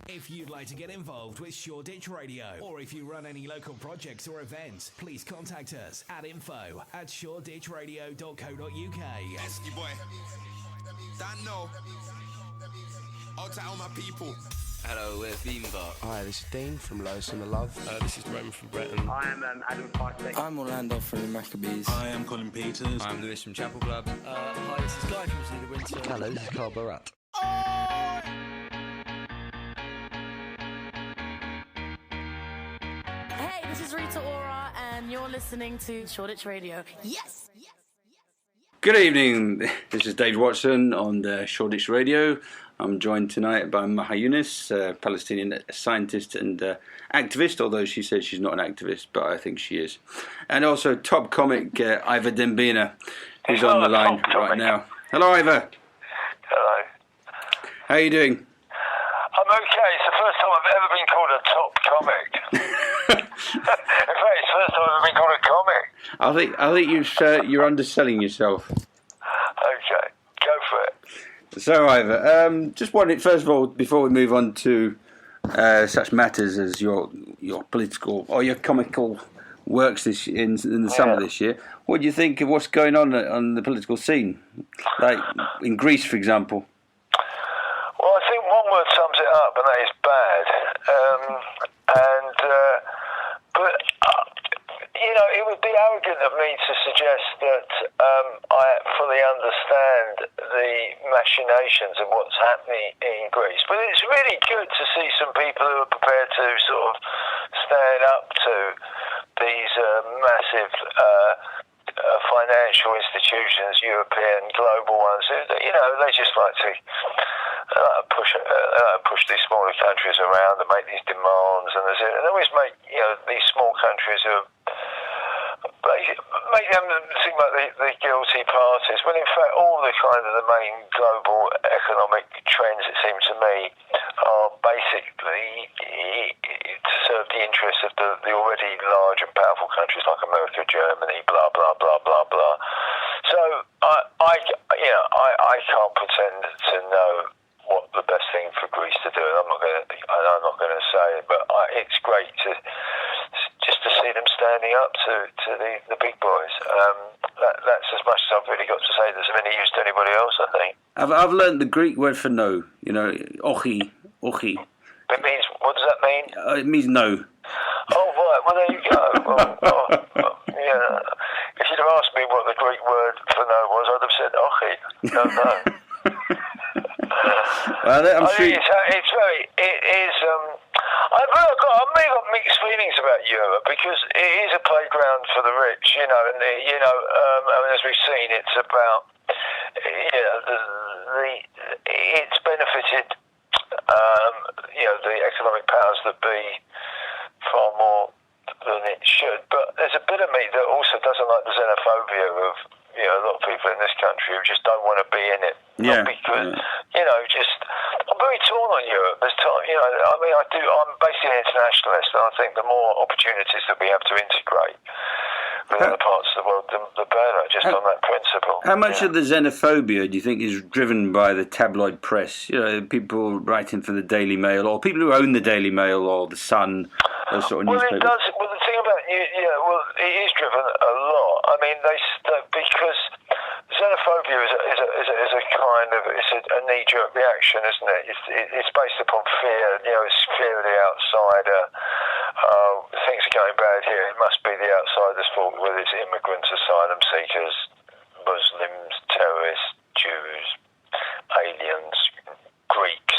If you'd like to get involved with Shoreditch Radio, or if you run any local projects or events, please contact us at info@shoreditchradio.co.uk. Esky boy, don't know. Out to all my people. Hello, we're Beamer. Hi, this is Dean from Lois and the Love. This is Roman from Brydon. I am Adam Farsick. I'm Orlando from the Maccabees. I am Colin Peters. I'm Lewis from Chapel Club. Hi, this is Guy from Zulu Winter. Hello, this is Carl Barat. Hey, this is Rita Ora, and you're listening to Shoreditch Radio. Yes! Good evening, this is Dave Watson on the Shoreditch Radio. I'm joined tonight by Maha Younes, a Palestinian scientist and activist, although she says she's not an activist, but I think she is. And also top comic Ivor Dembina, who's on the line right now. Hello, Ivor. Hello. How are you doing? I'm okay. It's the first time I've ever been called a top comic. In fact, it's the first time I've ever been called a comic. I think you're underselling yourself. Okay, go for it. So, Ivor, just wanted, first of all, before we move on to such matters as your political or your comical works in the summer this year, what do you think of what's going on the political scene, like in Greece, for example? Well, I think one word sums it up, and that is bad. But it would be arrogant of me to suggest that I fully understand the machinations of what's happening in Greece. But it's really good to see some people who are prepared to sort of stand up to these massive financial institutions, European, global ones. They just like to push these smaller countries around and make these demands, and they always make these small countries who make them seem like the guilty parties, when in fact all the main global economic trends, it seems to me, are basically to serve the interests of the already large and powerful countries like America, Germany, blah blah blah blah blah. So I can't pretend to know what the best thing for Greece to do, and I'm not going to say it, but it's great to see them standing up to the big boys. That's as much as I've really got to say that's of any use to anybody else, I think. I've learned the Greek word for no. Ochi. It means, what does that mean? It means no. Oh, right. Well, there you go. Yeah. If you'd have asked me what the Greek word for no was, I'd have said ochi. Don't know. I'm sure. I've really got mixed feelings about Europe, because it is a playground for the rich, and as we've seen, it's about it's benefited the economic powers that be far more than it should. But there's a bit of me that also doesn't like the xenophobia of a lot of people in this country who just don't want to be in it. Yeah. Not because I'm very torn on Europe. I'm basically an internationalist, and I think the more opportunities that we have to integrate with other parts of the world, the better, just on that principle. How much of the xenophobia do you think is driven by the tabloid press? People writing for the Daily Mail, or people who own the Daily Mail or the Sun, those sort of newspapers? Well, the thing about it is driven a lot. I mean, because xenophobia is a kind of a knee-jerk reaction, isn't it? It's based upon fear. It's fear of the outsider. Things are going bad here. It must be the outsider's fault, whether it's immigrants, asylum seekers, Muslims, terrorists, Jews, aliens, Greeks,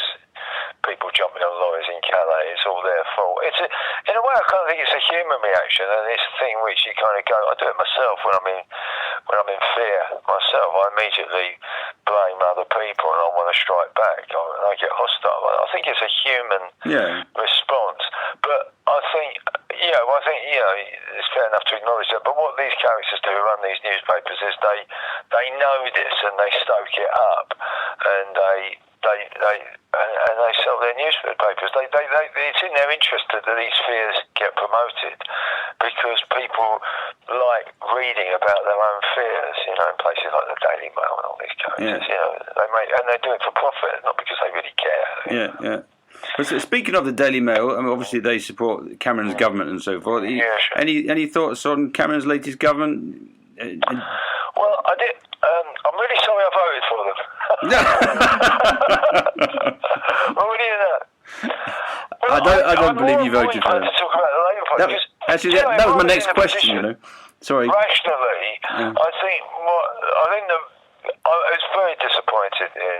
people jumping on lorries in Calais. It's all their fault. In a way, I kind of think it's a human reaction, and it's a thing which you kind of go. I do it myself when I'm in fear myself. I immediately blame other people, and I want to strike back. I get hostile. I think it's a human response, but I think it's fair enough to acknowledge that. But what these characters do who run these newspapers is they know this, and they stoke it up, and they sell their newspapers. It's in their interest that these fears get promoted, because people like reading about their own fears. In places like the Daily Mail and all these characters. They do it for profit, not because they really care. Yeah. Well, so speaking of the Daily Mail, I mean, obviously they support Cameron's government and so forth. Yeah, sure. Any thoughts on Cameron's latest government? Well, I did. I'm really sorry I voted for them. Well, what do you know? Well, I don't believe you voted for them. To talk about the Labour Party. Actually, that was my next question. Sorry. Rationally, I think I was very disappointed in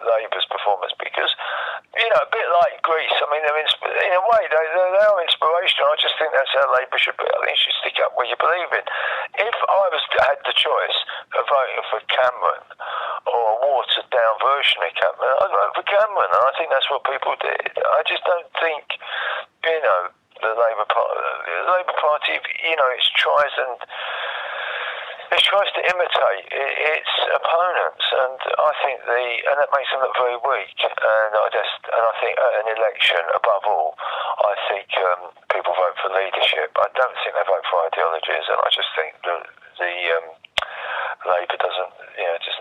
Labour's performance because, a bit like Greece. I mean, in a way, they are inspirational. I just think that's how Labour should be. I think you should stick up where you believe in. If I had the choice of voting for Cameron or a watered-down version of Cameron, I'd vote for Cameron, and I think that's what people did. I just don't think, the Labour Party, it tries to imitate its opponents, and I think and that makes them look very weak. And I think at an election, above all, I think people vote for leadership. I don't think they vote for ideologies, and I just think the Labour doesn't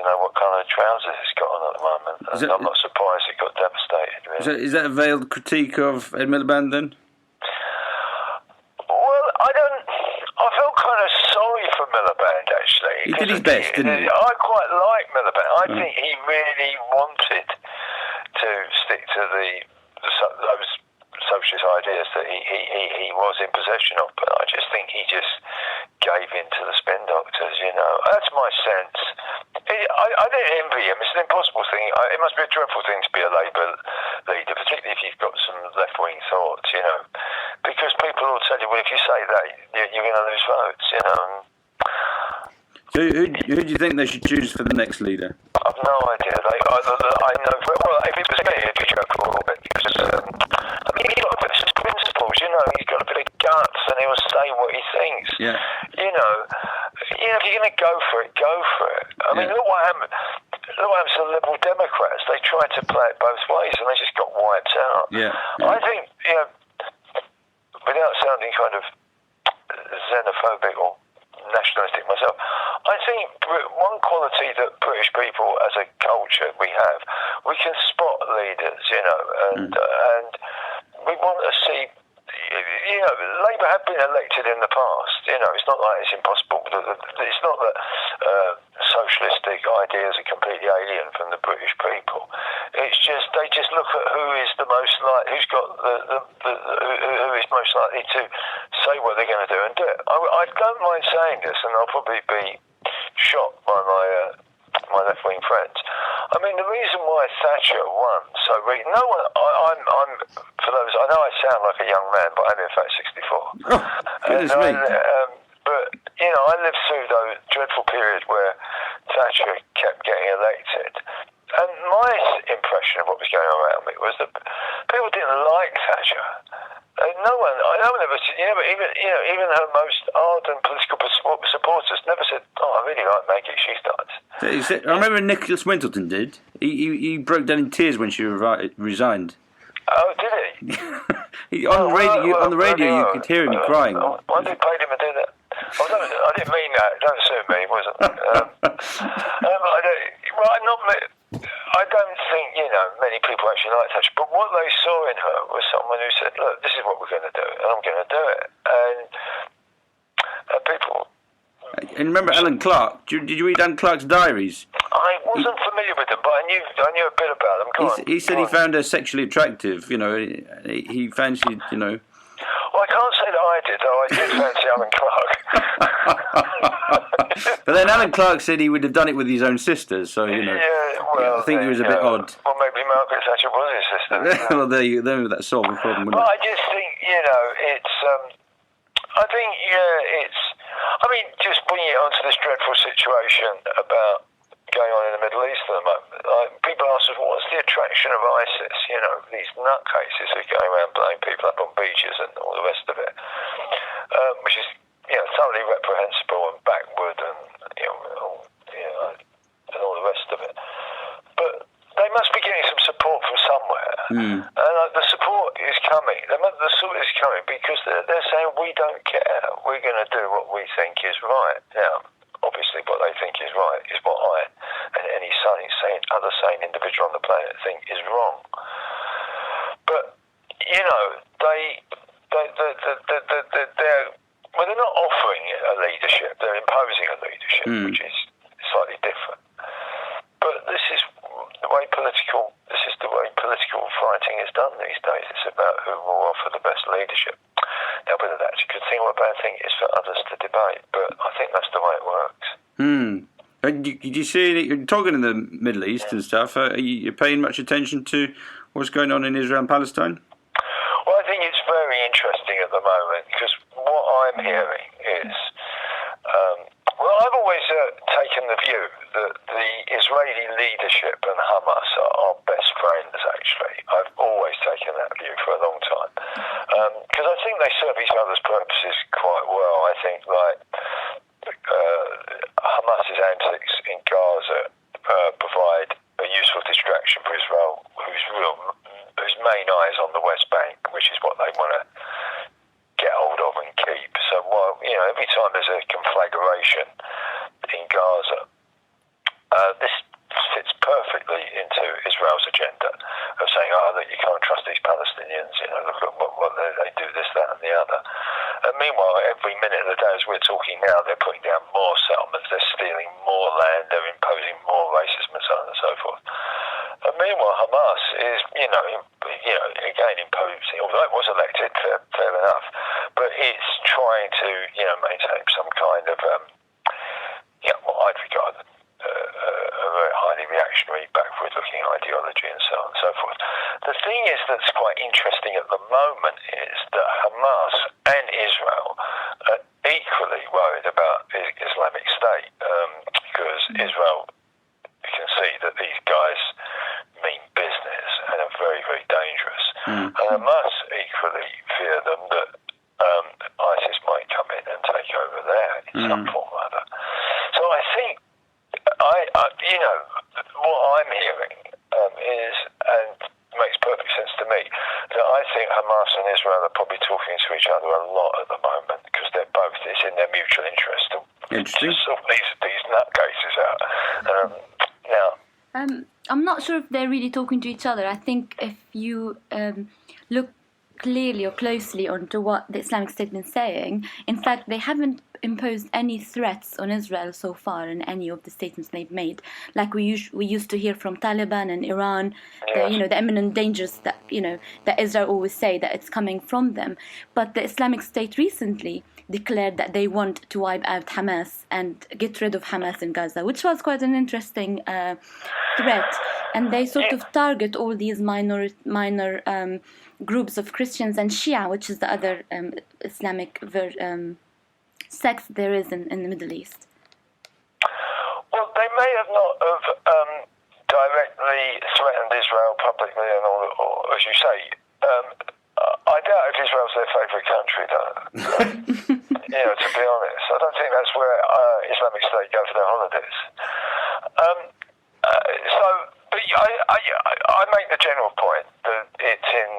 know what colour trousers it's got on at the moment. And I'm not surprised it got devastated. Really. Is that a veiled critique of Ed Miliband then? I felt kind of sorry for Miliband, actually. He did his best, didn't he? I quite like Miliband. I think he really wanted to stick to those socialist ideas that he was in possession of, but I just think he just gave in to the spin doctors, That's my sense. I don't envy him. It's an impossible thing. It must be a dreadful thing to be a Labour leader, particularly if you've got some left-wing thoughts, because people will tell you, well, if you say that, you're going to lose votes, So who do you think they should choose for the next leader? I've no idea. I know. Well, if it was me, it'd be Joe Corbett because he's got a bit of principles. He's got a bit of guts, and he'll say what he thinks. Yeah. If you're going to go for it, go for it. I mean, look what happened. Look what happened to the Liberal Democrats. They tried to play it both ways, and they just got wiped out. Yeah. I think, without sounding kind of xenophobic or nationalistic myself, I think one quality that British people as a culture we can spot leaders, and we want to see, Labour have been elected in the past, it's not like it's impossible, it's not that socialistic ideas are completely alien from the British people, it's just, they just look at who is the most who's got who is most likely to say what they're going to do and do it. I don't mind saying this, and I'll probably be shot by my left-wing friends. I mean, the reason why Thatcher won so no one. I'm for those. I know I sound like a young man, but I'm in fact 64. Oh, goodness me. But I lived through those dreadful periods where Thatcher kept getting elected. And my impression of what was going on around me was that people didn't like Thatcher. No one ever said, even her most ardent political supporters never said, "Oh, I really like Maggie, she's nice." I remember Nicholas Winterton did. He broke down in tears when she resigned. Oh, did he? On the radio, you could hear him crying. Why did they pay him to do that? I didn't mean that. Don't sue me, wasn't I don't think, many people actually like Thatcher, but what they saw in her was someone who said, look, this is what we're going to do, and I'm going to do it. And people... And remember Alan Clark? Did you read Alan Clark's diaries? I wasn't familiar with them, but I knew a bit about them. He said he found her sexually attractive, he fancied, Well, I can't say that I did, though I did fancy Alan Clark. But then Alan Clark said he would have done it with his own sisters, so, I think it was a bit odd. Well, maybe Margaret Thatcher was his sister. Well, there you go, that solved the problem, wouldn't But it? I just think, it's... I mean, just bringing it onto this dreadful situation about going on in the Middle East at the moment, people ask us, what's the attraction of ISIS? These nutcases who go around blowing people up on beaches and all the rest of it, which is, thoroughly reprehensible and backward and, and all the rest of it. But they must be getting some support from somewhere. And the support is coming. The support is coming because they're saying, we don't care. We're going to do what we think is right. Now, obviously what they think is right is what I and any other sane individual on the planet think is wrong. which is slightly different. But this is the way political fighting is done these days. It's about who will offer the best leadership. Now, whether that's a good thing or a bad thing is for others to debate, but I think that's the way it works. Did you see that you're talking in the Middle East and stuff? Are you paying much attention to what's going on in Israel and Palestine? Well, I think it's very interesting at the moment because what I'm hearing is, I've always taken the view that the Israeli leadership and Hamas are best friends, actually. I've always taken that view for a long time because I think they serve each other's purposes quite well. I think, Hamas's antics in Gaza provide a useful distraction for Israel, whose main eye is on the West Bank, which is what they want to get hold of and keep. So, every time there's a conflagration in Gaza, this fits perfectly into Israel's agenda of saying, that you can't trust these Palestinians, look at what they do, this, that and the other. And meanwhile, every minute of the day as we're talking now, they're putting down more settlements, they're stealing more land, they're imposing more racism and so on and so forth. And meanwhile, Hamas is, again imposing, although it was elected, fair enough, but it's trying to, maintain some kind of, what I'd regard a very highly reactionary, backward-looking ideology and so on and so forth. The thing is that's quite interesting at the moment is that Hamas and Israel are equally worried about Islamic State because Israel can see that these guys mean business and are very, very dangerous. And Hamas equally fear them that ISIS might come in and take over there in some form or other. So I think, what I'm hearing is, and makes perfect sense to me, that I think Hamas and Israel are probably talking to each other a lot at the moment because it's in their mutual interest to sort these nutcases out. I'm not sure if they're really talking to each other. I think if you look clearly or closely onto what the Islamic State has been saying, in fact, they haven't imposed any threats on Israel so far in any of the statements they've made. Like we used to hear from Taliban and Iran, the imminent dangers that that Israel always say that it's coming from them. But the Islamic State recently declared that they want to wipe out Hamas and get rid of Hamas in Gaza, which was quite an interesting threat. And they sort of target all these minor groups of Christians and Shia, which is the other Islamic sect there is in the Middle East. Well, they may have not have directly threatened Israel publicly and all, or as you say, I doubt if Israel's their favourite country, though. To be honest, I don't think that's where Islamic State go for their holidays. But I make the general point that it's in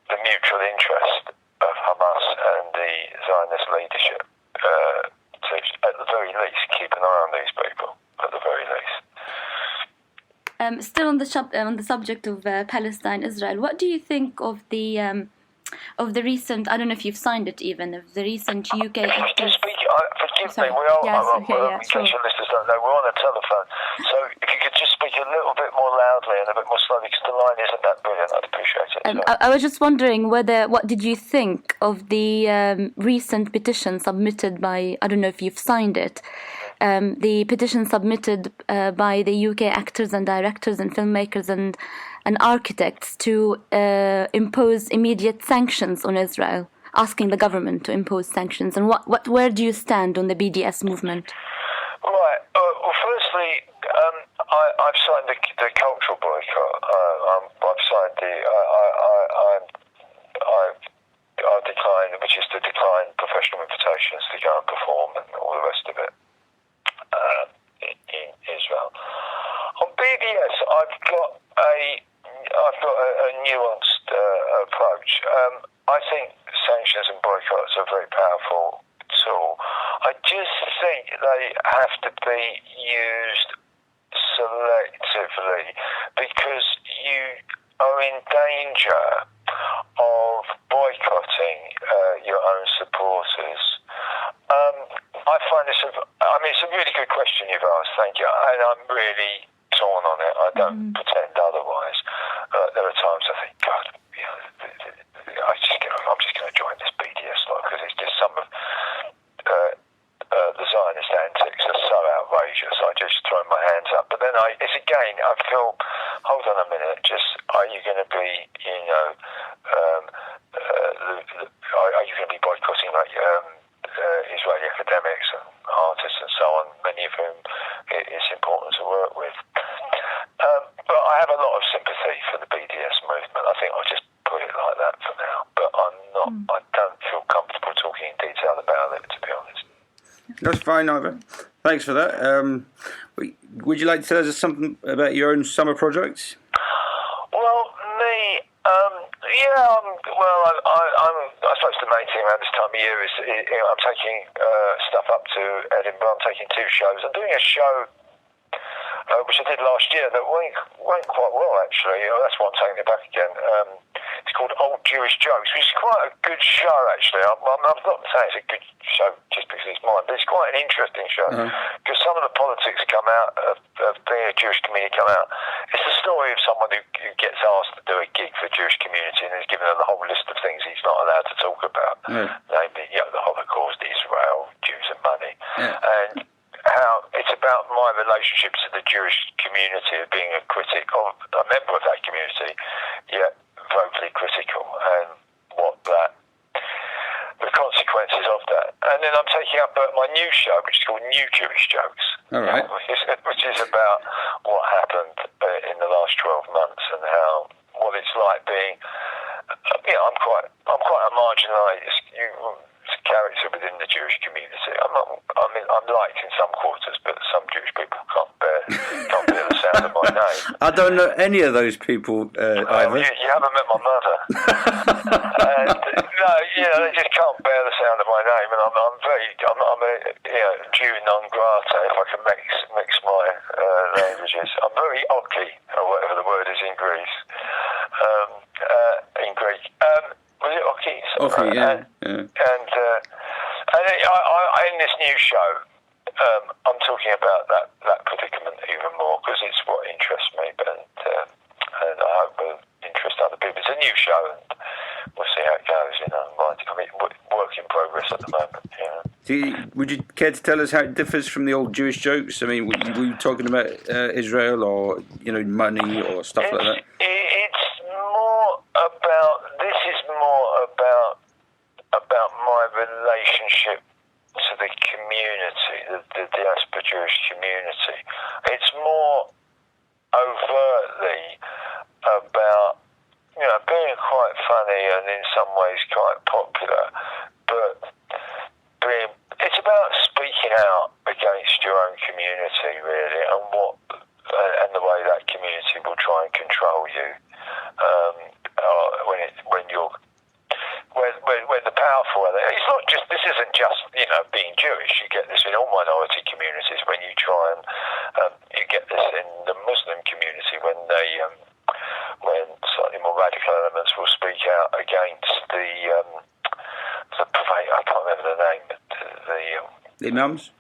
the mutual interest of Hamas and the Zionist leadership to, at the very least, keep an eye on these people. At the very least. Still on the subject of Palestine, Israel, what do you think of the recent? I don't know if you've signed it even. Of the recent UK. Forgive me. In case your listeners don't know, we're on a telephone. So if you could just speak a little bit more loudly and a bit more slowly, because the line isn't that brilliant, I'd appreciate it. I was just wondering what did you think of the recent petition submitted by? I don't know if you've signed it. The petition submitted by the UK actors and directors and filmmakers and architects to impose immediate sanctions on Israel, asking the government to impose sanctions. And where do you stand on the BDS movement? Right. Well, firstly, I've signed the cultural boycott. I've signed I've declined, which is to decline professional invitations to go and perform and all the rest of it in Israel. On BDS, I've got a nuanced approach. I think sanctions and boycotts are a very powerful tool. I just think they have to be used selectively because you are in danger of boycotting your own supporters. I find it's a really good question thank you. And I'm really torn on it. I don't pretend otherwise. There are times I think, God, I'm just going to join this BDS lot because it's just some of the Zionist antics are so outrageous. I just throw my hands up. But then I feel, hold on a minute, are you going to be, are you going to be boycotting Israeli academics and artists and so on, many of whom it's important to work with. But I have a lot of sympathy for the BDS movement. I think I'll just put it like that for now. But I don't feel comfortable talking in detail about it, to be honest. That's fine, Ivor. Thanks for that. Would you like to tell us something about your own summer projects? Well, me, I suppose the main thing around this time of year is I'm taking stuff up to Edinburgh. I'm taking 2 shows. I'm doing a show which I did last year that went quite well, actually. That's why I'm taking it back again. It's called Old Jewish Jokes, which is quite a good show, actually. I'm not saying it's a good show just because it's mine, but it's quite an interesting show because some of the politics come out of being a Jewish comedian come out. It's the story of someone who gets asked to do a gig for the Jewish community and is given a whole list of things he's not allowed to talk about, namely, the Holocaust, Israel, Jews and money, and how it's about my relationship to the Jewish community of being a critic of a member of that community, yet vocally critical, and the consequences of that. And then I'm taking up my new show, which is called New Jewish Jokes, all right, which is about what happened in the last 12 months and what it's like being. I'm quite a marginalised character within the Jewish community. I'm liked in some quarters, but some Jewish people can't bear the sound of my name. I don't know any of those people, Ivor. You haven't met my mother. And, they just can't bear the sound of my name, and I'm a Jew non grata, if I can mix my languages. I'm very ocky, or whatever the word is in Greece. In Greek. Was it ocky? Ocky, yeah. And I in this new show, I'm talking about that predicament even more because it's what interests me, and I hope will interest other people. It's a new show, and we'll see how it goes. Work in progress at the moment. Would you care to tell us how it differs from the old Jewish jokes? I mean, were you talking about Israel or money or stuff like that? It's more about. This is more about my relationship to the community, the diaspora Jewish community. It's more overtly about being quite funny and in some ways quite popular, but it's about speaking out against your own community, really, and the way that community will try and control you when the powerful are there. It's not just. This isn't just being Jewish. You get this in all minority communities when you try and you get this in the Muslim community when when slightly more radical elements will speak out against the I can't remember the name. The imams?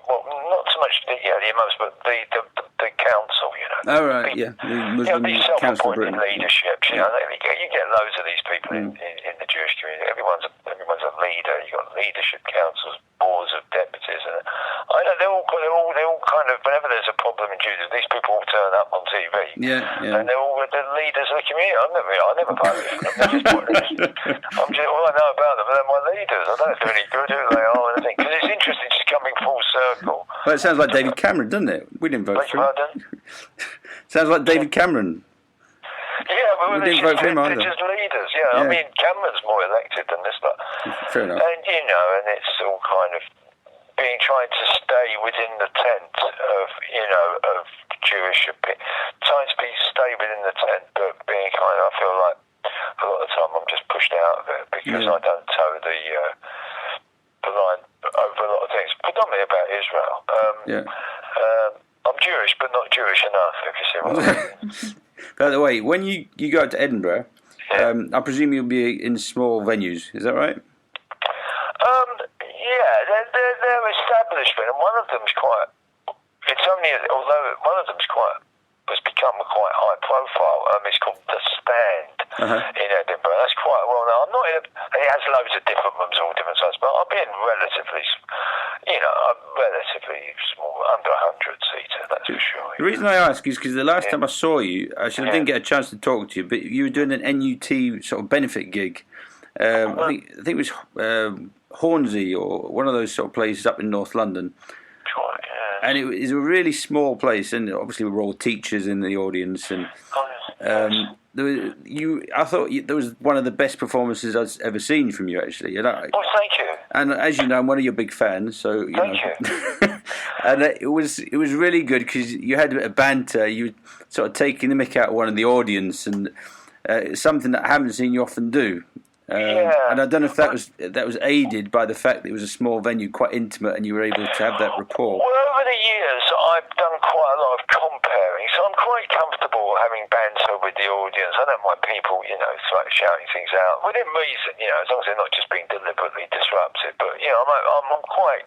Well, not so much the imams, but the council. Oh right, the Muslim these Council of self-appointed Britain. leaderships. You get loads of these people in the Jewish community. Everyone's a leader. You got leadership councils, boards of deputies, and I know they're all kind of. Whenever there's a problem in Judaism, these people all turn up on TV. And they're all the leaders of the community. I never voted for them. All I know about them, they're my leaders. I don't know if they're any good, who they are, or anything. Because it's interesting, just coming full circle. Well, it sounds like David Cameron, doesn't it? We didn't vote for him. Sounds like David Cameron. Yeah, but we didn't vote for him either. They're just leaders, I mean, Cameron's more elected than this, but fair enough. And and it's all kind of trying to stay within the tent of Jewish opinion, trying to stay within the tent, but being kind of, I feel like a lot of the time I'm just pushed out of it because I don't toe the line over a lot of things, predominantly about Israel. I'm Jewish, but not Jewish enough, if you see what I mean. By the way, when you go out to Edinburgh, I presume you'll be in small venues, is that right? They're establishment, and one of them's it's that's quite well known. I'm not in it has loads of different rooms, all different sizes, but I'll be in relatively small, under 100 seater, that's for sure. The reason I ask is because the last time I saw you, I didn't get a chance to talk to you, but you were doing an NUT sort of benefit gig. I think it was Hornsey or one of those sort of places up in North London. Sure, yeah. And it was a really small place, and obviously we were all teachers in the audience. And I thought there was one of the best performances I've ever seen from you, actually. Thank you. And as you know, I'm one of your big fans, so Thank you. And it was really good because you had a bit of banter. You were sort of taking the mick out of one of the audience, and it's something that I haven't seen you often do. And I don't know if that was aided by the fact that it was a small venue, quite intimate, and you were able to have that rapport. Well, over the years, I've done quite a lot of comparing, so I'm quite comfortable having banter with the audience. I don't mind people, shouting things out within reason, as long as they're not just being deliberately disruptive. But I'm quite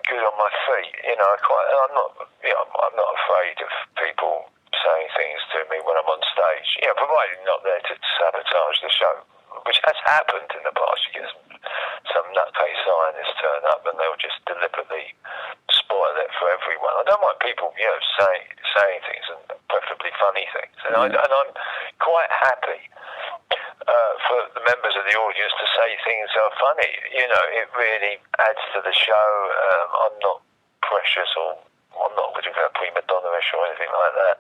good on my feet. I'm not afraid of people saying things to me when I'm on stage, provided not there to sabotage the show, which has happened in the past. You get some nutcase Zionists turn up and they'll just deliberately spoil it for everyone. I don't mind people, saying things, and preferably funny things. And I'm quite happy for the members of the audience to say things are funny. It really adds to the show. I'm not precious, or I'm not looking for a prima donna-ish or anything like that.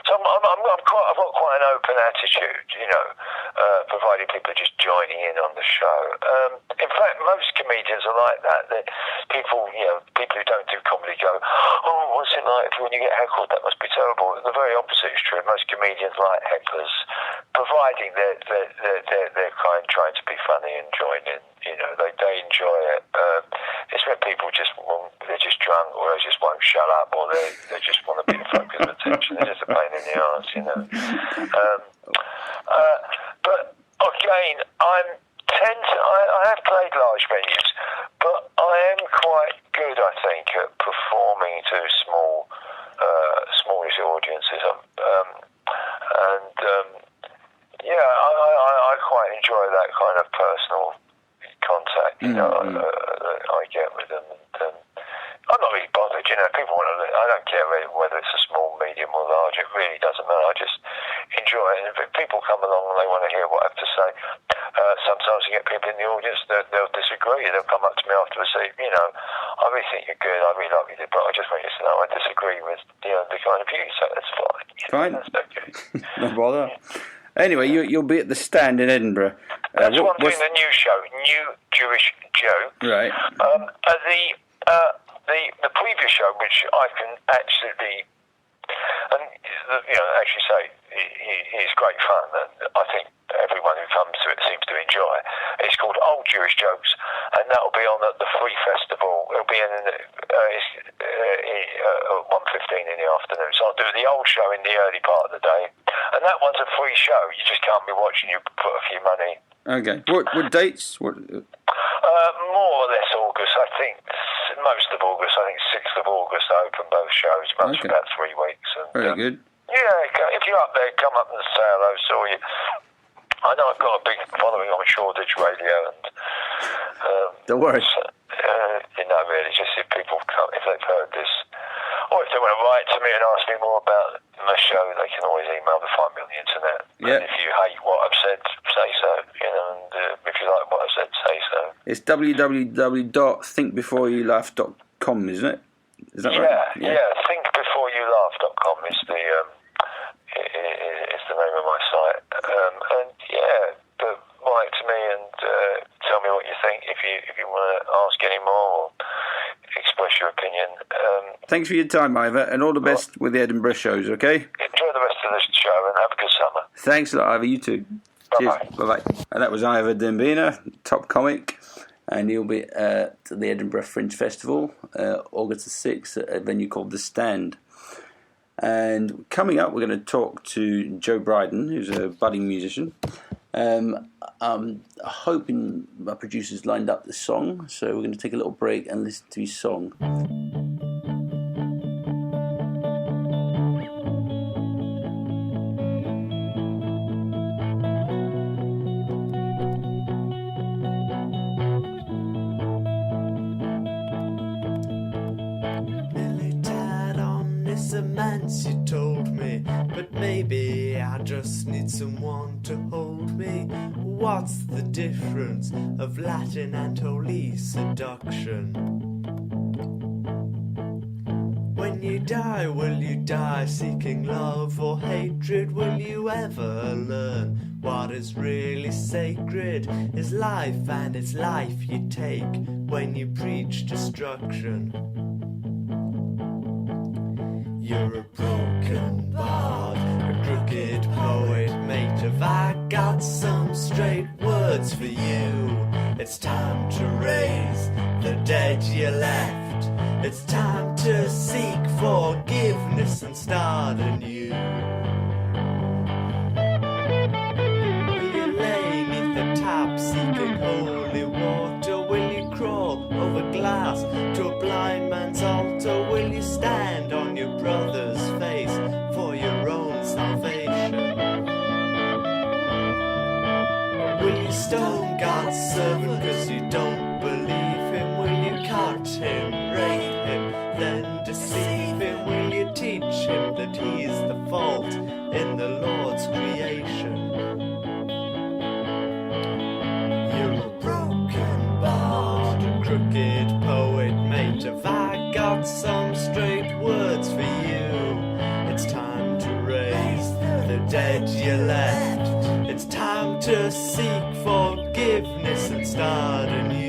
So I've got quite an open attitude, provided people are just joining in on the show. In fact, most comedians are like that. People who don't do comedy go, "Oh, what's it like when you get heckled? That must be terrible." The very opposite is true. Most comedians like hecklers, providing they're trying to be funny and join in. They enjoy it. It's when people they're just drunk, or they just won't shut up, or they just want to be the focus of attention. They're just a pain in the arse, But again, I have played large venues, but I am quite good, I think, at performing to smallish audiences. I quite enjoy that kind of personal contact, I get with them. And, I'm not really bothered, people want to, I don't care whether it's a small, medium or large, it really doesn't matter. I just enjoy it. And if people come along and they want to hear what I have to say, sometimes you get people in the audience that they'll disagree. They'll come up to me afterwards and say, I really think you're good, I really like what you did, but I just want you to know I disagree with the kind of view. So that's fine. Fine. That's okay. No bother. Anyway, you'll be at the Stand in Edinburgh. That's what I'm doing, the new show, New Jewish Joe. Right. The previous show, which I can actually say he's great fun, and I think everyone who comes to it seems to enjoy. It's called Old Jewish Jokes, and that will be on at the Free Festival. It'll be at 1:15 in the afternoon. So I'll do the old show in the early part of the day, and that one's a free show. You just can't be watching. You put a few money. Okay. What dates? More or less August. I think most of August. I think 6th of August I open both shows. Runs for about 3 weeks. And, very good. Yeah, if you're up there, come up and say hello. Saw you. I know I've got a big following on Shoreditch radio, and don't worry. Really, just if people come, if they've heard this, or if they want to write to me and ask me more about my show, they can always email the 5 million internet. Yeah. And if you hate what I've said, say so. And if you like what I've said, say so. It's www.thinkbeforeyoulaugh.com, isn't it? Is that right? Yeah. Thinkbeforeyoulaugh.com is the name of my site. But write to me and tell me what you think if you want to ask any more or express your opinion. Thanks for your time, Ivor, and all the best with the Edinburgh shows, okay? Enjoy the rest of the show and have a good summer. Thanks a lot, Ivor. You too. Bye-bye. Cheers. Bye-bye. And that was Ivor Dembina, top comic, and he'll be at the Edinburgh Fringe Festival, August the 6th, at a venue called The Stand. And coming up, we're going to talk to Joe Brydon, who's a budding musician. I'm hoping my producer's lined up the song, so we're going to take a little break and listen to his song. a man's, you told me, but maybe I just need someone to hold me. What's the difference of Latin and holy seduction? When you die, will you die seeking love or hatred? Will you ever learn what is really sacred? Is life, and it's life you take when you preach destruction. You're a broken bard, a crooked poet, mate. Have I got some straight words for you? It's time to raise the dead you left. It's time to seek forgiveness and start anew. Will you lay neath the tap seeking holy water? Will you crawl over glass to a blind man's altar? Will you stand on your brother's face for your own salvation? Will you stone God's servant cause you don't believe him? Will you cut him, rape him, then deceive him? Will you teach him that he's the fault in the Lord's creation? You're a broken bard, a crooked poet, mate. Have I got some straight words for you? It's time to raise the dead you left. It's time to seek forgiveness and start anew.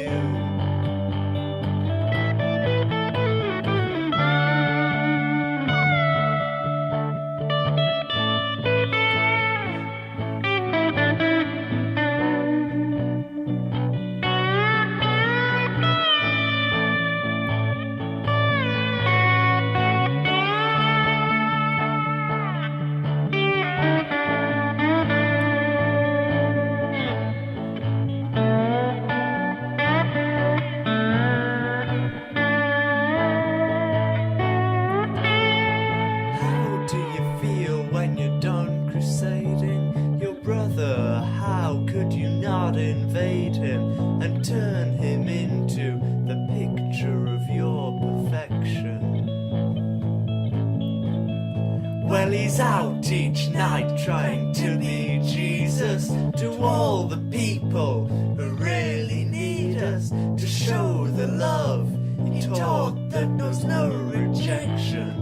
Well, he's out each night trying to be Jesus to all the people who really need us, to show the love he taught that knows no rejection.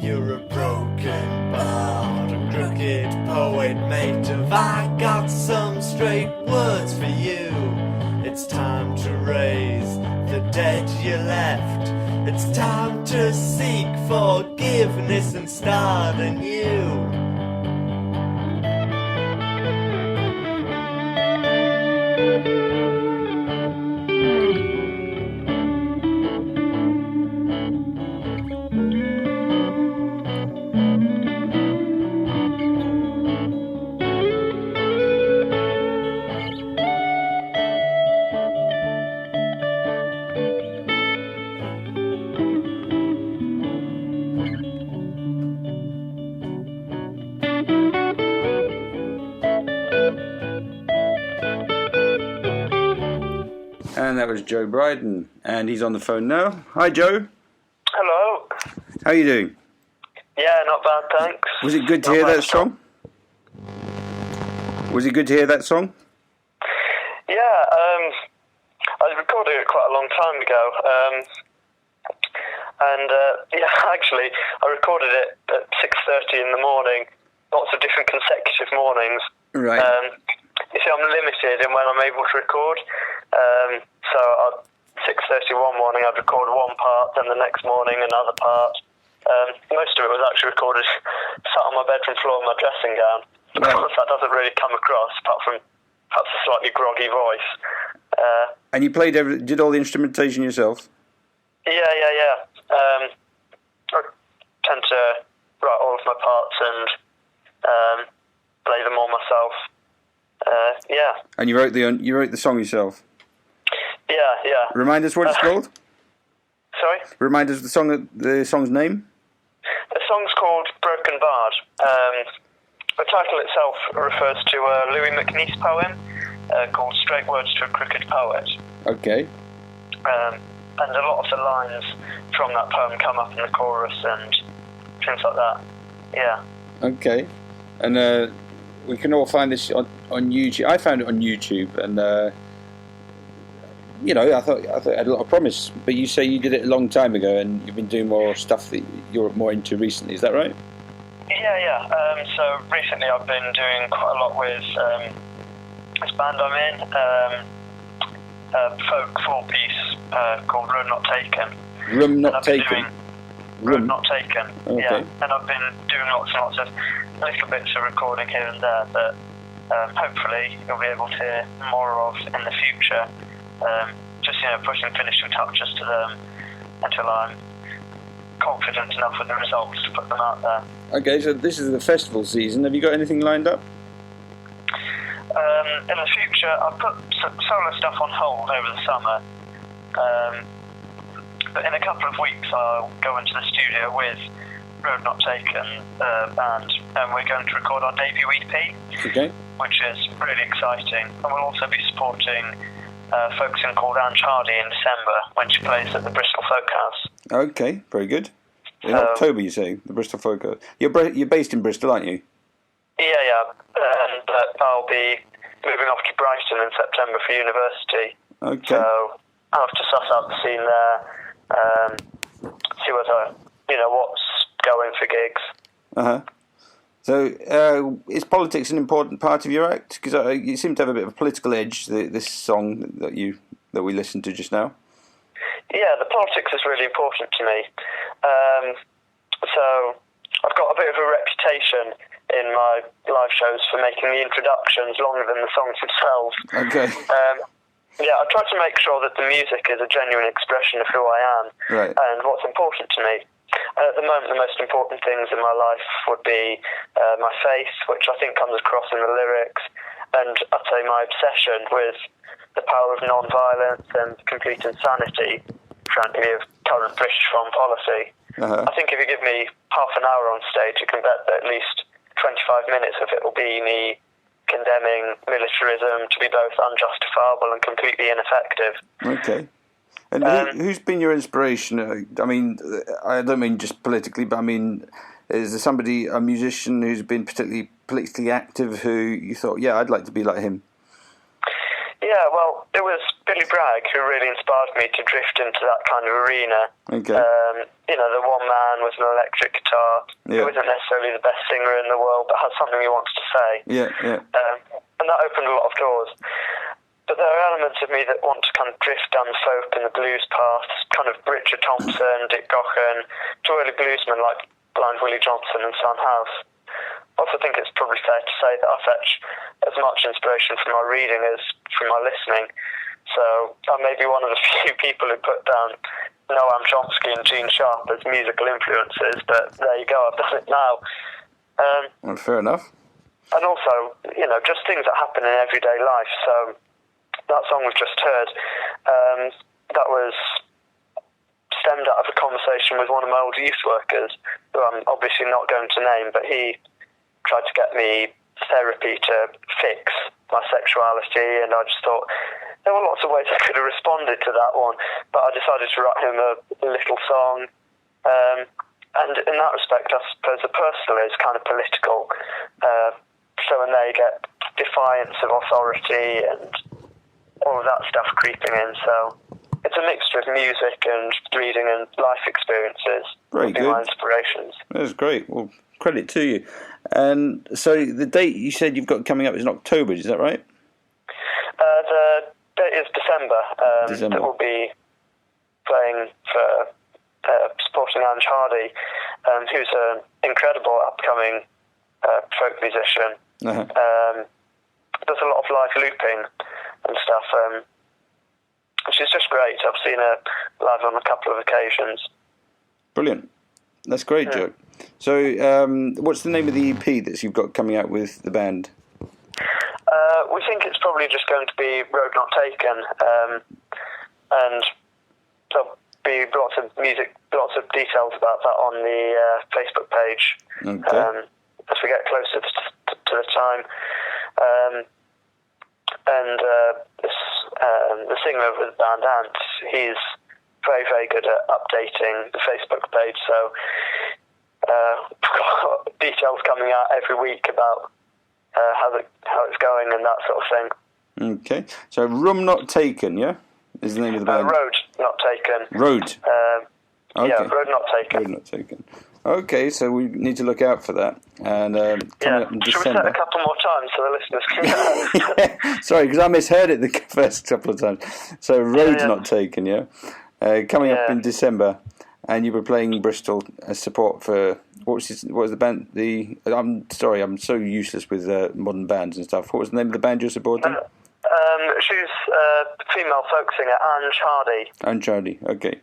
You're a broken bard, a crooked poet, mate. Have I got some straight words for you? It's time to raise the dead you left. It's time to seek forgiveness and start anew. And that was Joe Brydon, and he's on the phone now. Hi, Joe. Hello. How are you doing? Yeah, not bad, thanks. Was it good to hear that song? Was it good to hear that song? Yeah, I recorded it quite a long time ago. Actually, I recorded it at 6:30 in the morning, lots of different consecutive mornings. Right. You see, I'm limited in when I'm able to record. So at 6:30 one morning, I'd record one part, then the next morning another part. Most of it was actually recorded sat on my bedroom floor in my dressing gown. Of course, that doesn't really come across, apart from perhaps a slightly groggy voice. And you did all the instrumentation yourself? Yeah. I tend to write all of my parts and play them all myself. Yeah. And you wrote the song yourself? Yeah. Remind us what it's called? Sorry? Remind us the song's name? The song's called Broken Bard. The title itself refers to a Louis MacNeice poem called Straight Words to a Crooked Poet. Okay. and a lot of the lines from that poem come up in the chorus and things like that. Yeah. Okay. And we can all find this on YouTube. I found it on YouTube, and I thought it had a lot of promise. But you say you did it a long time ago, and you've been doing more stuff that you're more into recently. Is that right? Yeah. So recently I've been doing quite a lot with this band I'm in, a folk four-piece called Room Not Taken. Room Not Taken? Room Not Taken, okay. Yeah. And I've been doing lots and lots of little bits of recording here and there that hopefully you'll be able to hear more of in the future. Just, pushing finishing touches to them until I'm confident enough with the results to put them out there. Okay, so this is the festival season. Have you got anything lined up? In the future, I've put some solo stuff on hold over the summer. But in a couple of weeks, I'll go into the studio with Road Not Taken band, and we're going to record our debut EP, okay, which is really exciting. And we'll also be supporting folk singer called Anne Hardy in December when she plays at the Bristol Folk House. Okay, very good. In October, you say, the Bristol Folk House. You're based in Bristol, aren't you? Yeah. And I'll be moving off to Brydon in September for university. Okay. So I'll have to suss out the scene there, see what's going for gigs. Uh-huh. So, is politics an important part of your act? Because you seem to have a bit of a political edge, this song that we listened to just now. Yeah, the politics is really important to me. So I've got a bit of a reputation in my live shows for making the introductions longer than the songs themselves. Okay. I try to make sure that the music is a genuine expression of who I am and what's important to me. At the moment, the most important things in my life would be my faith, which I think comes across in the lyrics, and I'd say my obsession with the power of non-violence and complete insanity, frankly, of current British foreign policy. Uh-huh. I think if you give me half an hour on stage, you can bet that at least 25 minutes of it will be me condemning militarism to be both unjustifiable and completely ineffective. Okay. And who's been your inspiration? I mean, I don't mean just politically, but I mean, is there somebody, a musician who's been particularly politically active who you thought, yeah, I'd like to be like him? Yeah, well, it was Billy Bragg who really inspired me to drift into that kind of arena. Okay. The one man with an electric guitar who isn't necessarily the best singer in the world, but has something he wants to say. Yeah. And that opened a lot of doors. But there are elements of me that want to kind of drift down the folk and the blues paths, kind of Richard Thompson, Dick Gaughan, to early bluesmen like Blind Willie Johnson and Son House. I also think it's probably fair to say that I fetch as much inspiration from my reading as from my listening. So I may be one of the few people who put down Noam Chomsky and Gene Sharp as musical influences, but there you go, I've done it now. Well, fair enough. And also, just things that happen in everyday life. So that song we've just heard, that was stemmed out of a conversation with one of my old youth workers, who I'm obviously not going to name, but he tried to get me therapy to fix my sexuality, and I just thought there were lots of ways I could have responded to that one, but I decided to write him a little song. And in that respect, I suppose the personal is kind of political. So when they get defiance of authority and all of that stuff creeping in, so it's a mixture of music and reading and life experiences. Very good. My inspirations. That's great. Well, credit to you. And so the date you said you've got coming up is in October, is that right? The date is December. That will be playing for supporting Anne Hardy, who's an incredible upcoming folk musician. Uh-huh. Does a lot of live looping and stuff. She's just great. I've seen her live on a couple of occasions. Brilliant. That's great, Joe. So, what's the name of the EP that you've got coming out with the band? We think it's probably just going to be Road Not Taken, and there'll be lots of music, lots of details about that on the Facebook page. Okay. As we get closer to the time. And the singer of the band, Ant, he's very, very good at updating the Facebook page. So got details coming out every week about how it's going and that sort of thing. Okay, so Room Not Taken, yeah, is the name of the band. Road Not Taken. Road. Okay. Yeah, Road Not Taken. Road Not Taken. Okay, so we need to look out for that. And coming up in Should we December. say it a couple more times so the listeners can Yeah, sorry, because I misheard it the first couple of times. So Road Not Taken, yeah. Coming up in December, and you were playing Bristol as support for what was the band? I'm sorry, I'm so useless with modern bands and stuff. What was the name of the band you're supporting? She's a female folk singer, Anne Chardy. Anne Chardy, okay.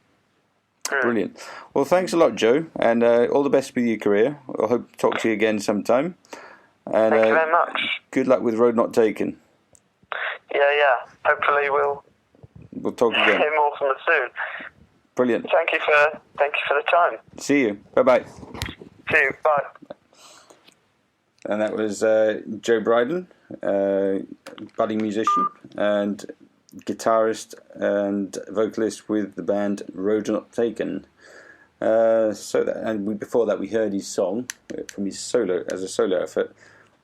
Brilliant. Well, thanks a lot, Joe, and all the best with your career. I hope to talk to you again sometime. And, Thank you very much. Good luck with Road Not Taken. Yeah. Hopefully we'll talk again. hear more from us soon. Brilliant. Thank you for the time. See you. Bye-bye. See you. Bye. And that was Joe Brydon, budding musician and guitarist and vocalist with the band Road Not Taken. Before that we heard his song from his solo effort,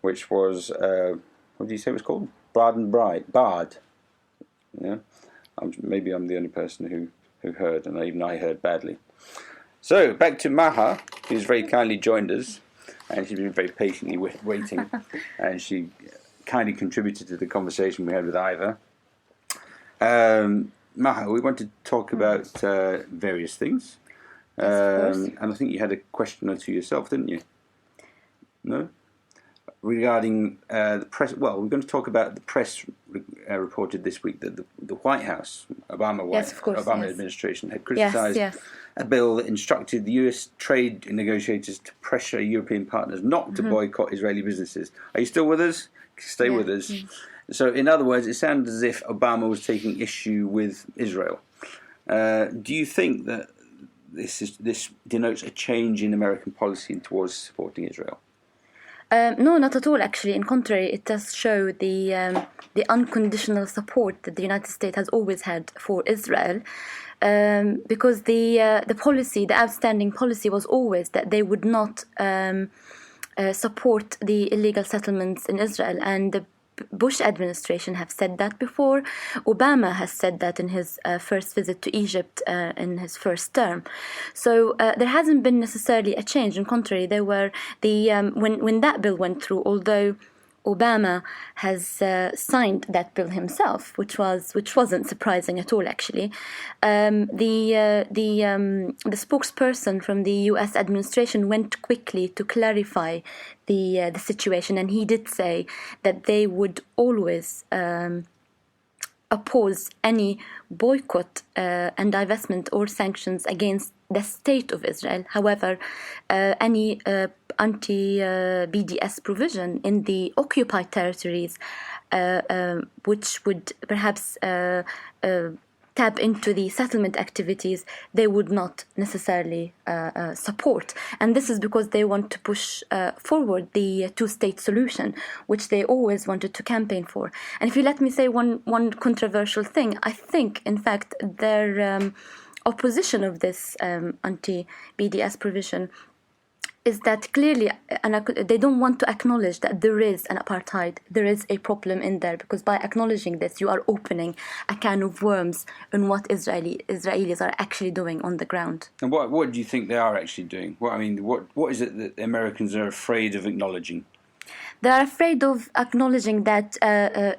which was what did you say it was called? Bard. Yeah, maybe I'm the only person who heard, and even I heard badly. So back to Maha, who's very kindly joined us, and she's been very patiently waiting, and she kindly contributed to the conversation we had with Ivor. Maha, we want to talk about various things, and I think you had a question or two yourself, didn't you? No? Regarding the press, well, we're going to talk about the press reported this week that the White House, Obama administration, had criticised a bill that instructed the US trade negotiators to pressure European partners not to boycott Israeli businesses. Are you still with us? Stay with us. So, in other words, it sounds as if Obama was taking issue with Israel. Do you think that this denotes a change in American policy towards supporting Israel? No, not at all. Actually, in contrary, it does show the unconditional support that the United States has always had for Israel, because the outstanding policy was always that they would not support the illegal settlements in Israel, and the Bush administration have said that before. Obama has said that in his first visit to Egypt in his first term. So there hasn't been necessarily a change. On contrary, there were when that bill went through, although Obama has signed that bill himself, which wasn't surprising at all. Actually, the spokesperson from the U.S. administration went quickly to clarify the situation, and he did say that they would always oppose any boycott and divestment or sanctions against the state of Israel. However, any anti-BDS provision in the occupied territories, which would perhaps tap into the settlement activities, they would not necessarily support. And this is because they want to push forward the two-state solution, which they always wanted to campaign for. And if you let me say one controversial thing, I think, in fact, their opposition of this anti-BDS provision is that clearly they don't want to acknowledge that there is an apartheid, there is a problem in there, because by acknowledging this, you are opening a can of worms on what Israelis are actually doing on the ground. And what do you think they are actually doing? What is it that Americans are afraid of acknowledging? They are afraid of acknowledging that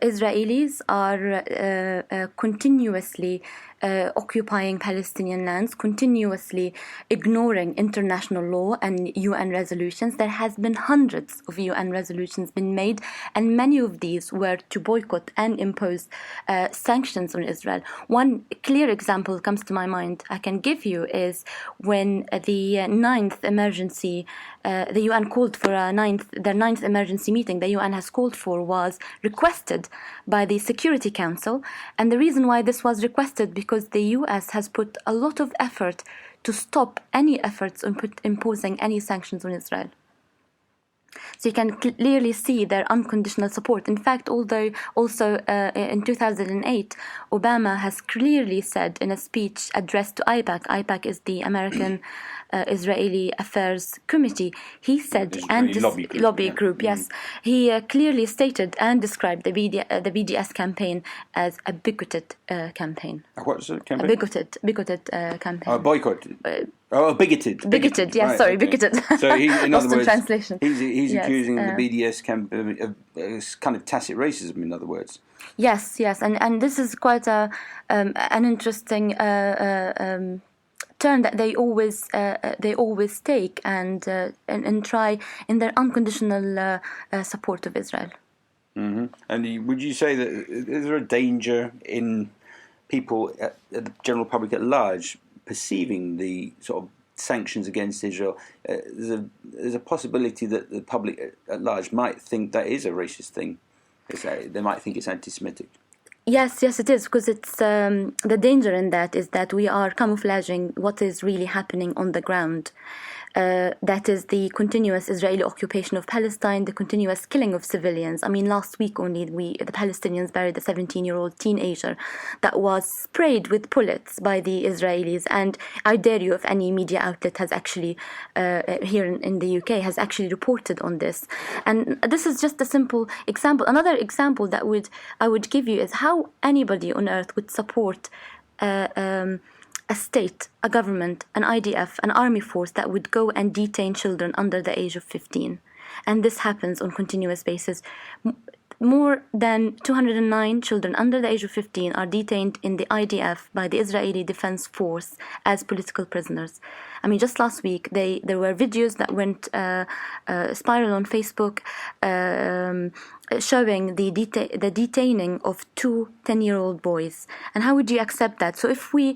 Israelis are continuously occupying Palestinian lands, continuously ignoring international law and UN resolutions. There has been hundreds of UN resolutions been made, and many of these were to boycott and impose sanctions on Israel. One clear example comes to my mind I can give you is when the ninth emergency, the UN called for their ninth emergency meeting the UN has called for was requested by the Security Council, and the reason why this was requested because the US has put a lot of effort to stop any efforts on imposing any sanctions on Israel. So you can clearly see their unconditional support. In fact, although also in 2008, Obama has clearly said in a speech addressed to AIPAC, AIPAC is the American Israeli Affairs Committee, he said, and lobby group, yes, he clearly stated and described the BDS campaign as a bigoted campaign. What's the campaign? A bigoted campaign. Oh, boycott. Bigoted. Bigoted, yes, right, sorry, okay. Bigoted. So in other words, translation. He's yes, accusing the BDS campaign of kind of tacit racism, in other words. Yes, and this is quite an interesting turn that they always take and try in their unconditional support of Israel. Mm-hmm. And would you say that is there a danger in people, the general public at large, perceiving the sort of sanctions against Israel? There's a possibility that the public at large might think that is a racist thing. They might think it's anti-Semitic. Yes, it is, because it's the danger in that is that we are camouflaging what is really happening on the ground. That is the continuous Israeli occupation of Palestine, the continuous killing of civilians. I mean, last week only, the Palestinians buried a 17-year-old teenager that was sprayed with bullets by the Israelis. And I dare you, if any media outlet has actually, here in the UK, has actually reported on this. And this is just a simple example. Another example that I would give you is how anybody on earth would support a state, a government, an IDF, an army force that would go and detain children under the age of 15. And this happens on continuous basis. More than 209 children under the age of 15 are detained in the IDF by the Israeli Defense Force as political prisoners. I mean, just last week, there were videos that went spiral on Facebook showing the detaining of two 10-year-old boys. And how would you accept that? So if we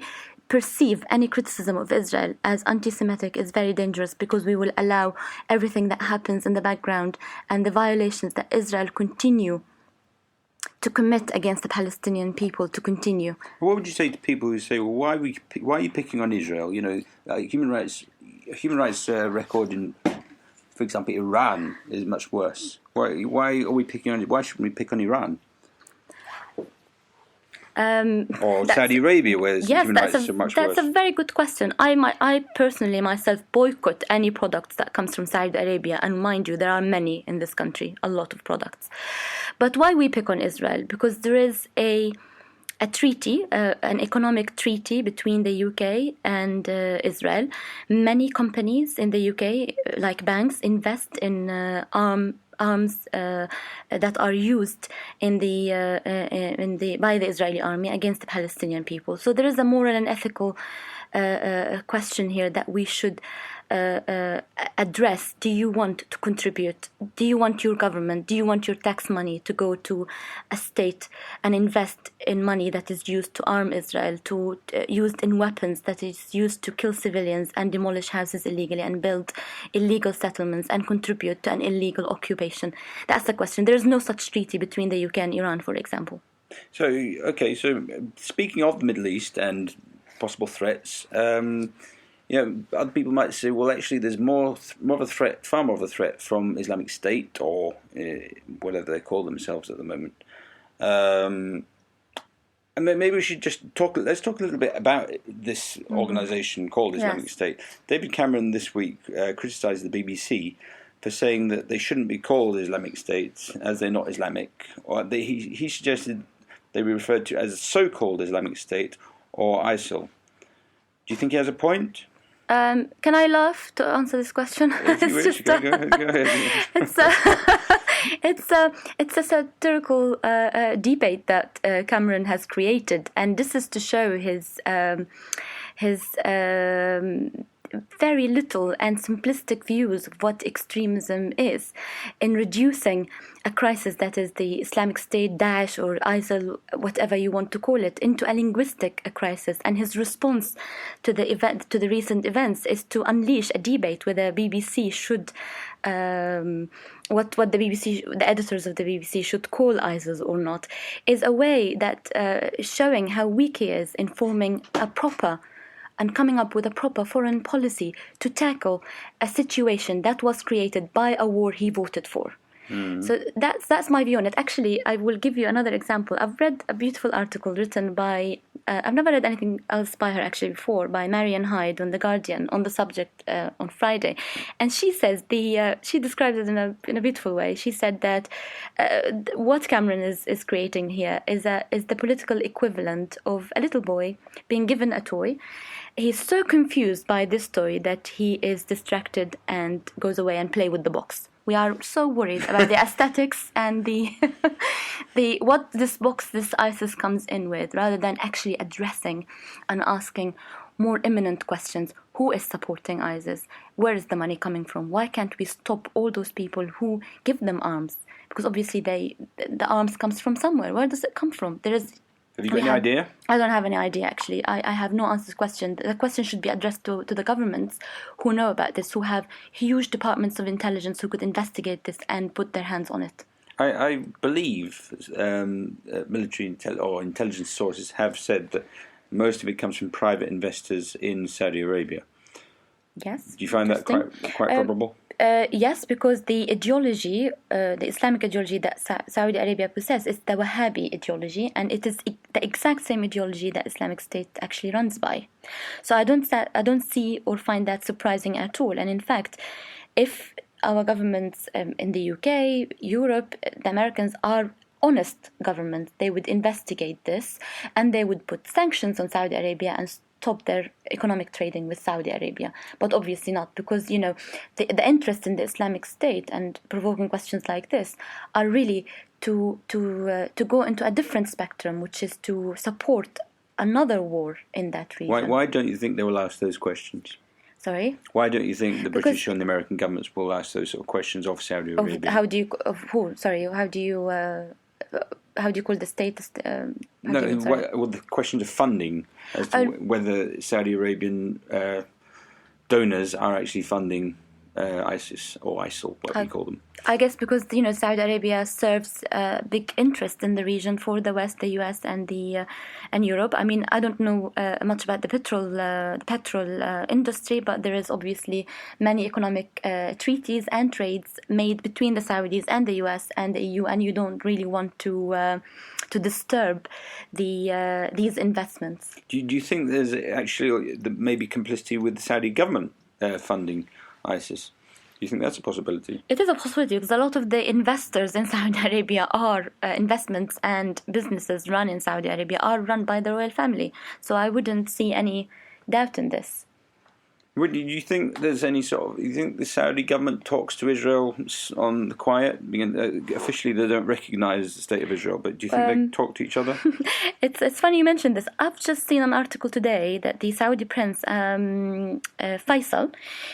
perceive any criticism of Israel as anti-Semitic, is very dangerous, because we will allow everything that happens in the background and the violations that Israel continue to commit against the Palestinian people to continue. What would you say to people who say, well, why are you picking on Israel? You know, human rights record in, for example, Iran is much worse. Why are we picking on? Why shouldn't we pick on Iran? Or Saudi Arabia, where human rights are much worse? That's a very good question. I personally myself boycott any products that comes from Saudi Arabia, and mind you, there are many in this country, a lot of products. But why we pick on Israel? Because there is a treaty, an economic treaty between the UK and Israel. Many companies in the UK, like banks, invest in arms that are used by the Israeli army against the Palestinian people. So there is a moral and ethical question here that we should address. Do you want to contribute? Do you want your government, do you want your tax money to go to a state and invest in money that is used to arm Israel, used in weapons that is used to kill civilians and demolish houses illegally and build illegal settlements and contribute to an illegal occupation? That's the question. There is no such treaty between the UK and Iran, for example. So speaking of the Middle East and possible threats, other people might say, well, actually, there's far more of a threat from Islamic State, or whatever they call themselves at the moment. And maybe we should just let's talk a little bit about this organisation called Islamic State. David Cameron this week criticised the BBC for saying that they shouldn't be called Islamic State as they're not Islamic. Or he suggested they be referred to as so-called Islamic State or ISIL. Do you think he has a point? Can I laugh to answer this question? Go ahead. It's a satirical debate that Cameron has created, and this is to show his very little and simplistic views of what extremism is, in reducing a crisis that is the Islamic State, Daesh or ISIL, whatever you want to call it, into a linguistic crisis. And his response to the recent events is to unleash a debate whether BBC should what the editors of the BBC should call ISIS or not, is a way that showing how weak he is in forming a proper and coming up with a proper foreign policy to tackle a situation that was created by a war he voted for. So that's my view on it. Actually, I will give you another example. I've read a beautiful article written by, I've never read anything else by her actually before, by Marian Hyde on The Guardian on the subject on Friday. And she says, she describes it in a beautiful way. She said that what Cameron is creating here is the political equivalent of a little boy being given a toy. He's so confused by this toy that he is distracted and goes away and play with the box. We are so worried about the aesthetics and the what this box, this ISIS comes in with, rather than actually addressing and asking more imminent questions. Who is supporting ISIS? Where is the money coming from? Why can't we stop all those people who give them arms? Because obviously the arms comes from somewhere. Where does it come from? Have you got any idea? I don't have any idea, actually. I have no answer to the question. The question should be addressed to the governments who know about this, who have huge departments of intelligence who could investigate this and put their hands on it. I believe military or intelligence sources have said that most of it comes from private investors in Saudi Arabia. Yes. Do you find that quite probable? Yes, because the ideology, the Islamic ideology that Saudi Arabia possesses is the Wahhabi ideology, and it is the exact same ideology that Islamic State actually runs by. So I don't see or find that surprising at all. And in fact, if our governments in the UK, Europe, the Americans are honest governments, they would investigate this and they would put sanctions on Saudi Arabia and stop their economic trading with Saudi Arabia. But obviously not, because the interest in the Islamic State and provoking questions like this are really to go into a different spectrum, which is to support another war in that region. Why don't you think they will ask those questions? Sorry? Why don't you think the British and the American governments will ask those sort of questions of Saudi Arabia? How do you call the status? The questions of funding, as to whether Saudi Arabian donors are actually funding ISIS or ISIL, whatever you call them. I guess because Saudi Arabia serves a big interest in the region for the West, the US, and Europe. I mean, I don't know much about the petrol industry, but there is obviously many economic treaties and trades made between the Saudis and the US and the EU, and you don't really want to disturb these investments. Do you think there's actually maybe complicity with the Saudi government funding ISIS? Do you think that's a possibility? It is a possibility because a lot of the investors in Saudi Arabia are investments and businesses run in Saudi Arabia are run by the royal family. So I wouldn't see any doubt in this. Do you think there's any you think the Saudi government talks to Israel on the quiet? Officially, they don't recognise the state of Israel, but do you think they talk to each other? It's funny you mentioned this. I've just seen an article today that the Saudi prince, Faisal,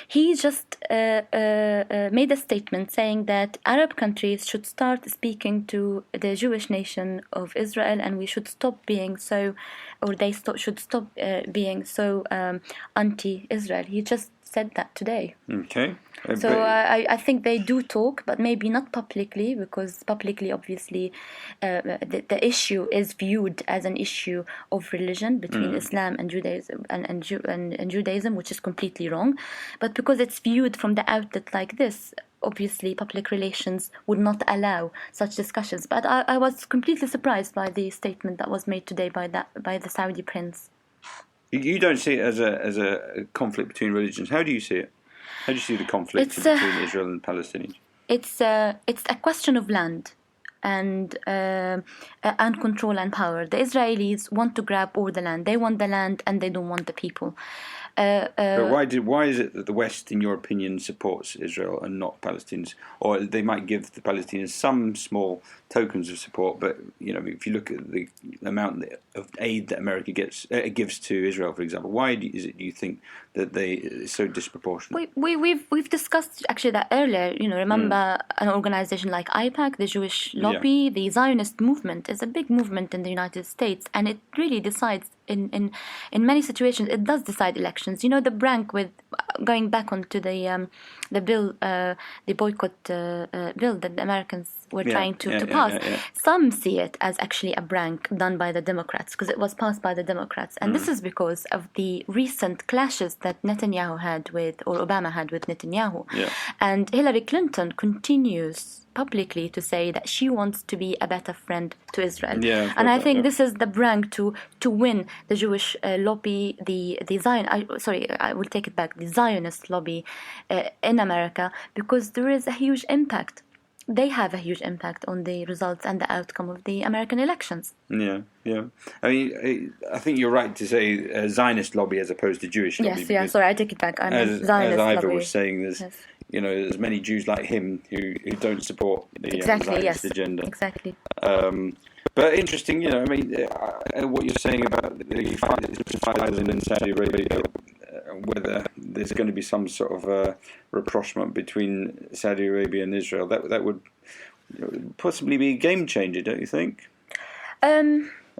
he just made a statement saying that Arab countries should start speaking to the Jewish nation of Israel, and we should stop being so, or they should stop being so anti-Israel. He just said that today. Okay. So I think they do talk, but maybe not publicly, because publicly, obviously, the issue is viewed as an issue of religion between Islam and Judaism, and Judaism, which is completely wrong. But because it's viewed from the outlet like this, obviously, public relations would not allow such discussions. But I was completely surprised by the statement that was made today by the Saudi prince. You don't see it as a conflict between religions. How do you see it? How do you see the conflict between Israel and Palestinians? It's a question of land and control and power. The Israelis want to grab all the land. They want the land and they don't want the people. But why is it that the West, in your opinion, supports Israel and not Palestinians? Or they might give the Palestinians some small tokens of support, but if you look at the amount of aid that America gives to Israel, for example, why is it you think that it's so disproportionate? We've discussed actually that earlier. Remember an organization like AIPAC, the Jewish lobby, the Zionist movement is a big movement in the United States, and it really decides. In many situations, it does decide elections. The brank with going back onto the bill, the boycott bill that the Americans were trying to pass. Some see it as actually a prank done by the Democrats because it was passed by the Democrats. And this is because of the recent clashes that Netanyahu had with, or Obama had with Netanyahu. Yeah. And Hillary Clinton continues publicly to say that she wants to be a better friend to Israel. Yeah, and I think this is the prank to win the Jewish lobby, the I will take it back, the Zionist lobby in America, because there is a huge impact. They have a huge impact on the results and the outcome of the American elections. Yeah. I mean, I think you're right to say Zionist lobby as opposed to Jewish lobby. Yes, sorry, I take it back. I mean Zionist as Ivor lobby. was saying, there's many Jews like him who don't support the Zionist agenda. Exactly. But interesting, I mean, what you're saying about the fight in Saudi Arabia, whether there's going to be some sort of rapprochement between Saudi Arabia and Israel, that would possibly be a game changer, don't you think?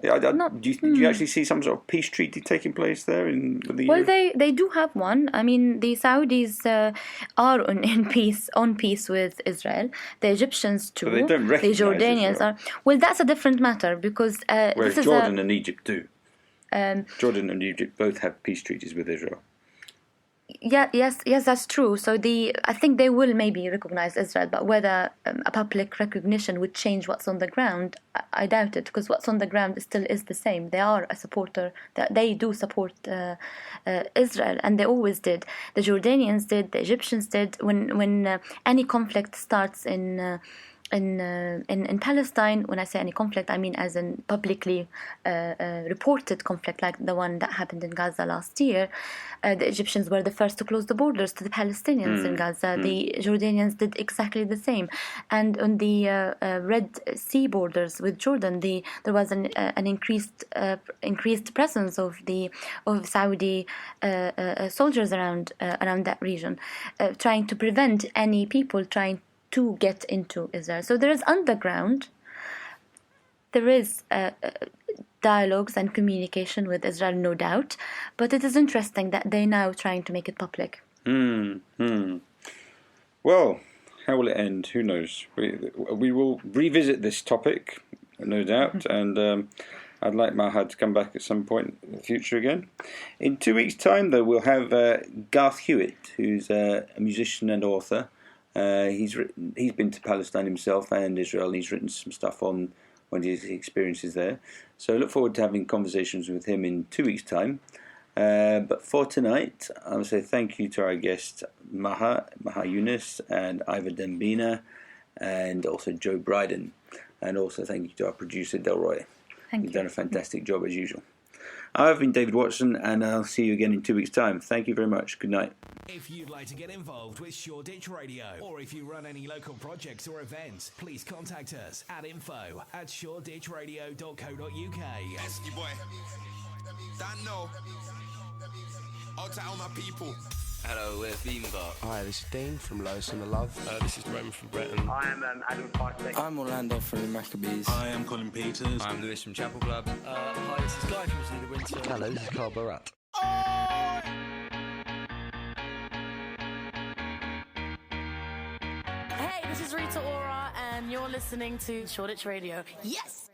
Do you actually see some sort of peace treaty taking place there? Well, they do have one. I mean, the Saudis are on peace with Israel. The Egyptians too. But they don't recognize the Jordanians Israel. are. Well, that's a different matter because whereas Jordan and Egypt do. Jordan and Egypt both have peace treaties with Israel. Yes, that's true. So I think they will maybe recognize Israel, but whether a public recognition would change what's on the ground, I doubt it, because what's on the ground still is the same. They are a supporter. They do support Israel, and they always did. The Jordanians did. The Egyptians did. When any conflict starts in Palestine, when I say any conflict, I mean as in publicly reported conflict, like the one that happened in Gaza last year. The Egyptians were the first to close the borders to the Palestinians in Gaza. The Jordanians did exactly the same. And on the Red Sea borders with Jordan, there was an increased presence of Saudi soldiers around that region, trying to prevent any people trying to get into Israel. So there is underground, there is dialogues and communication with Israel, no doubt, but it is interesting that they're now trying to make it public. Well, how will it end? Who knows? We will revisit this topic, no doubt, and I'd like Maha to come back at some point in the future again. In 2 weeks' time, though, we'll have Garth Hewitt, who's a musician and author. He's been to Palestine himself and Israel, and he's written some stuff on his experiences there. So I look forward to having conversations with him in 2 weeks' time. But for tonight, I will say thank you to our guests Maha Younes and Ivor Dembina, and also Joe Brydon. And also thank you to our producer Delroy. You've done a fantastic job as usual. I've been David Watson, and I'll see you again in 2 weeks' time. Thank you very much. Good night. If you'd like to get involved with Shoreditch Radio, or if you run any local projects or events, please contact us at info@shoreditchradio.co.uk. Esky boy. Don't know. Out to all my people. Hello, we're Themebot. Hi, this is Dean from Lois and the Love. This is Roman from Brydon. I am Adam Farsick. I'm Orlando from the Maccabees. I am Colin Peters. I'm Lewis from Chapel Club. Hi, this is Guy from Zulu Winter. Hello, this is Carl Barat. Hey, this is Rita Ora, and you're listening to Shoreditch Radio. Yes!